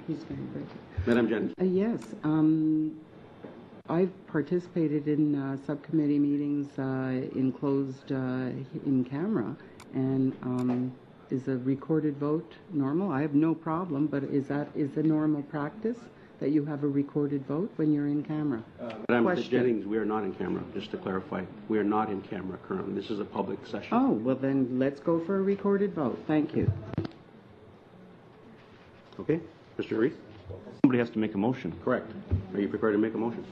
He's going to break it. Madam Jennings. Yes. I've participated in subcommittee meetings enclosed in camera, and is a recorded vote normal? I have no problem, but is the normal practice that you have a recorded vote when you're in camera? Madam Jennings, we are not in camera, just to clarify. We are not in camera currently. This is a public session. Oh, well then let's go for a recorded vote. Thank you. Okay. Mr. Reed? Somebody has to make a motion. Correct. Are you prepared to make a motion?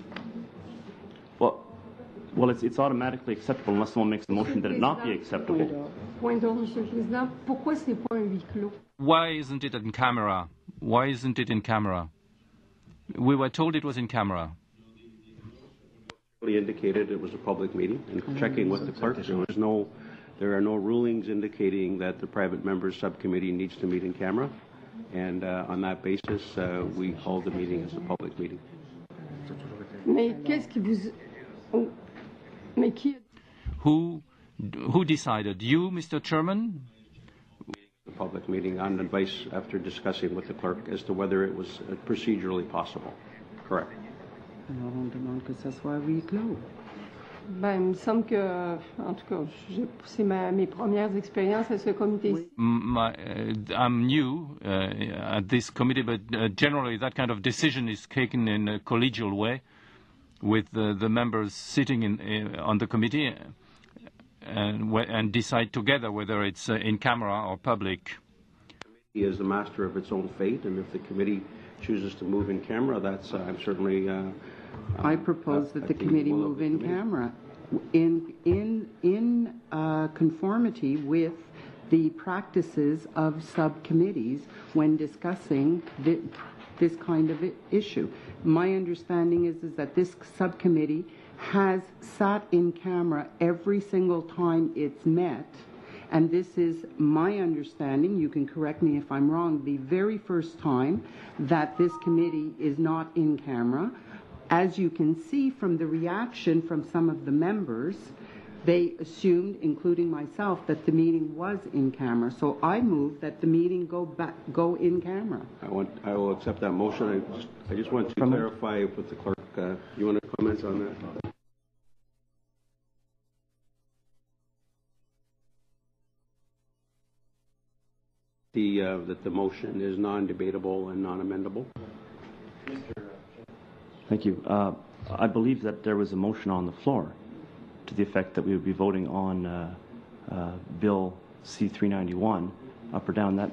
Well, it's automatically acceptable unless someone makes a motion that it not be acceptable. Point d'ordre, Monsieur le Président. Pourquoi c'est pas un huis clos? Why isn't it in camera? Why isn't it in camera? We were told it was in camera. We indicated it was a public meeting, and checking with the clerk, there are no rulings indicating that the private members subcommittee needs to meet in camera, and on that basis, we hold the meeting as a public meeting. Mais qu'est-ce qui vous... Oh. Mais qui... Who decided? You, Mr. Chairman? The public meeting on advice after discussing with the clerk as to whether it was procedurally possible. Correct. Alors on demande que ça soit huis clos. Ben, il me semble que, en tout cas, c'est mes premières expériences à ce comité. I'm new at this committee, but generally that kind of decision is taken in a collegial way, with the members sitting on the committee and decide together whether it's in camera or public. He is the master of its own fate, and if the committee chooses to move in camera, that's I'm certainly. I propose that the committee move in camera, in conformity with the practices of subcommittees when discussing this kind of issue. My understanding is that this subcommittee has sat in camera every single time it's met, and this is my understanding, you can correct me if I'm wrong, the very first time that this committee is not in camera. As you can see from the reaction from some of the members, they assumed, including myself, that the meeting was in camera. So I move that the meeting go in camera. I will accept that motion. I just want to clarify with the clerk. You want to comment on that? That the motion is non-debatable and non-amendable. Thank you. I believe that there was a motion on the floor to the effect that we would be voting on Bill C-391, up or down. That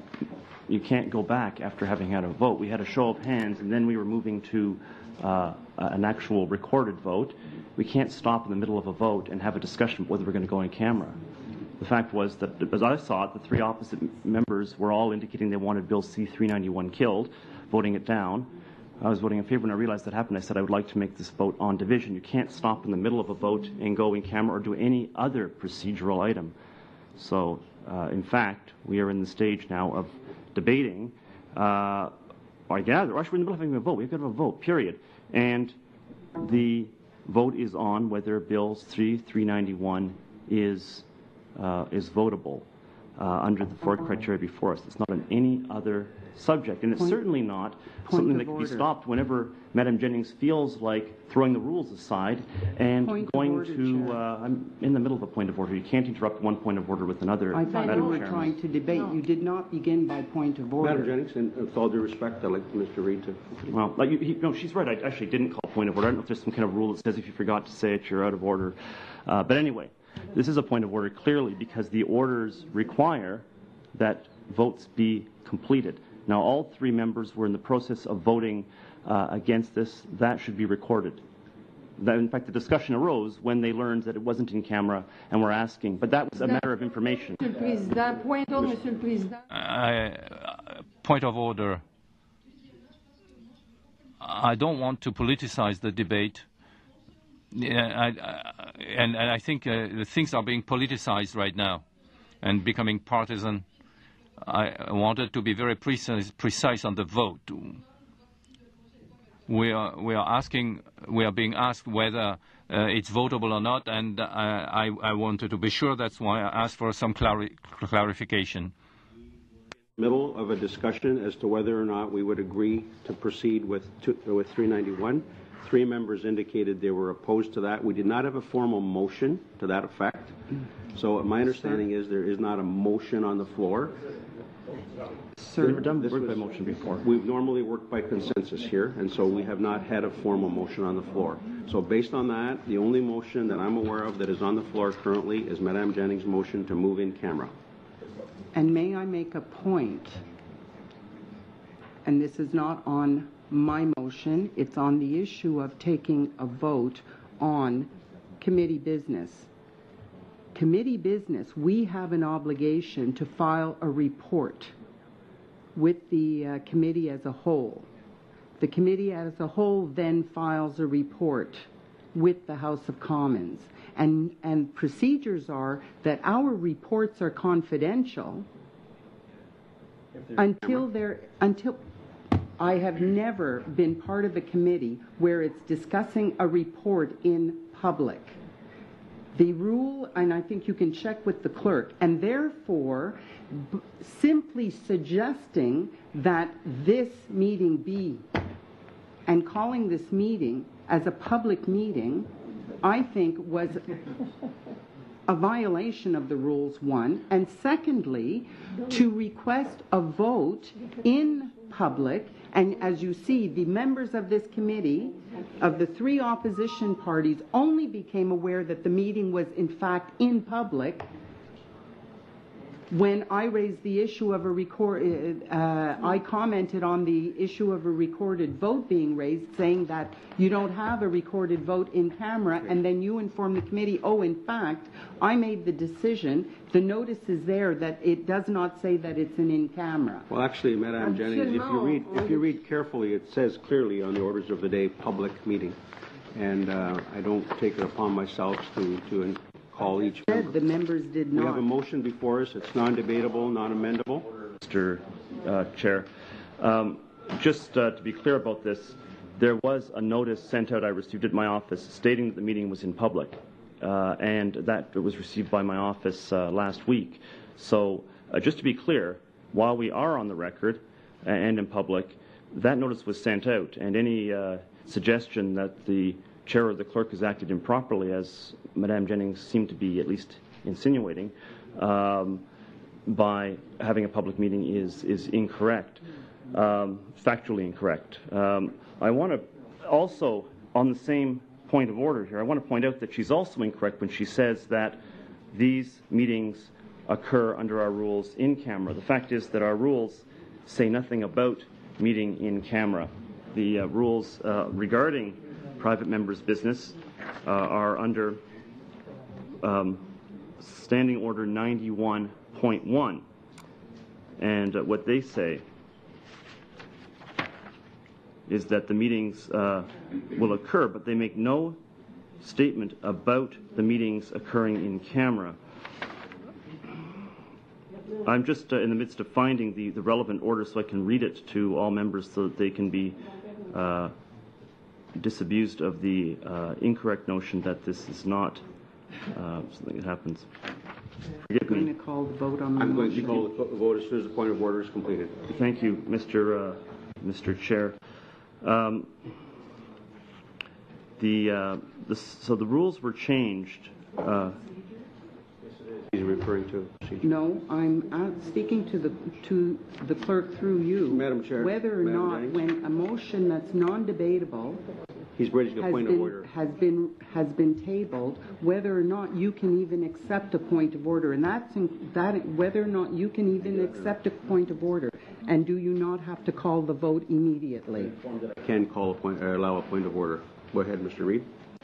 you can't go back after having had a vote. We had a show of hands, and then we were moving to an actual recorded vote. We can't stop in the middle of a vote and have a discussion whether we're going to go in camera. The fact was that, as I saw it, the three opposite members were all indicating they wanted Bill C-391 killed, voting it down. I was voting in favor. When I realized that happened, I said I would like to make this vote on division. You can't stop in the middle of a vote and go in camera or do any other procedural item. So, in fact, we are in the stage now of debating. I gather, actually, we're in the middle of having a vote. We've got to have a vote, period. And the vote is on whether Bill C-391 is votable under the four criteria before us. It's not on any other subject, and it's certainly not something that can be stopped whenever Madam Jennings feels like throwing the rules aside and going to. I'm in the middle of a point of order. You can't interrupt one point of order with another. I thought you were trying to debate. No. You did not begin by point of order. Madam Jennings, and with all due respect, I'd like Mr. Reid to. Well, no, she's right. I actually didn't call point of order. I don't know if there's some kind of rule that says if you forgot to say it, you're out of order. But anyway, this is a point of order clearly because the orders require that votes be completed. Now, all three members were in the process of voting against this. That should be recorded. In fact, the discussion arose when they learned that it wasn't in camera and were asking. But that was a matter of information. Monsieur le Président, point d'ordre, Monsieur le Président. Point of order. I don't want to politicize the debate. And I think the things are being politicized right now and becoming partisan. I wanted to be very precise on the vote. We are being asked whether it's votable or not, and I wanted to be sure. That's why I asked for some clarification. middle of a discussion as to whether or not we would agree to proceed with 391. 3 members indicated they were opposed to that. We did not have a formal motion to that effect. So my understanding is there is not a motion on the floor. Sir, We've done work by motion before. We've normally worked by consensus here, and so we have not had a formal motion on the floor. So based on that, the only motion that I'm aware of that is on the floor currently is Madame Jennings' motion to move in camera. and may I make a point, and this is not on my motion, it's on the issue of taking a vote on committee business. Committee business, we have an obligation to file a report with the committee as a whole. The committee as a whole then files a report with the House of Commons. And procedures are that our reports are confidential until I have never been part of a committee where it's discussing a report in public. The rule, and I think you can check with the clerk, and therefore simply suggesting that this meeting be, and calling this meeting as a public meeting, I think was a violation of the rules, one, and secondly, to request a vote in public. And as you see, the members of this committee, of the three opposition parties, only became aware that the meeting was in fact in public when I raised the issue of I commented on the issue of a recorded vote being raised, saying that you don't have a recorded vote in camera, and then you informed the committee, oh, in fact, I made the decision, the notice is there that it does not say that it's an in-camera. Well, actually, Madame Jennings, if you read carefully, it says clearly on the orders of the day, public meeting. And I don't take it upon myself to call each member. The members did not. We have a motion before us. It's non-debatable, non-amendable. Mr. Chair, just to be clear about this, there was a notice sent out, I received it in my office, stating that the meeting was in public, and that it was received by my office last week. So just to be clear, while we are on the record and in public, that notice was sent out, and any suggestion that the chair or the clerk has acted improperly, as Madame Jennings seemed to be at least insinuating, by having a public meeting is incorrect, factually incorrect. I want to also, on the same point of order here, I want to point out that she's also incorrect when she says that these meetings occur under our rules in camera. The fact is that our rules say nothing about meeting in camera. The rules regarding private members' business are under Standing Order 91.1, and what they say is that the meetings will occur, but they make no statement about the meetings occurring in camera. I'm just in the midst of finding the relevant order so I can read it to all members so that they can be disabused of the incorrect notion that this is not something that happens. Forgive me. I'm going to call the vote on the I'm going motion. to call the vote as soon as the point of order is completed. Thank you, Mr. Chair. So the rules were changed. He's referring to procedure. No, I'm speaking to the clerk through you. Madam Chair. Whether or Madam not, Jennings. when a motion that's non-debatable He's raising a point of order. has been tabled, whether or not you can even accept a point of order, and whether or not you can even accept a point of order, and do you not have to call the vote immediately? I can allow a point of order. Go ahead, Mr. Reid.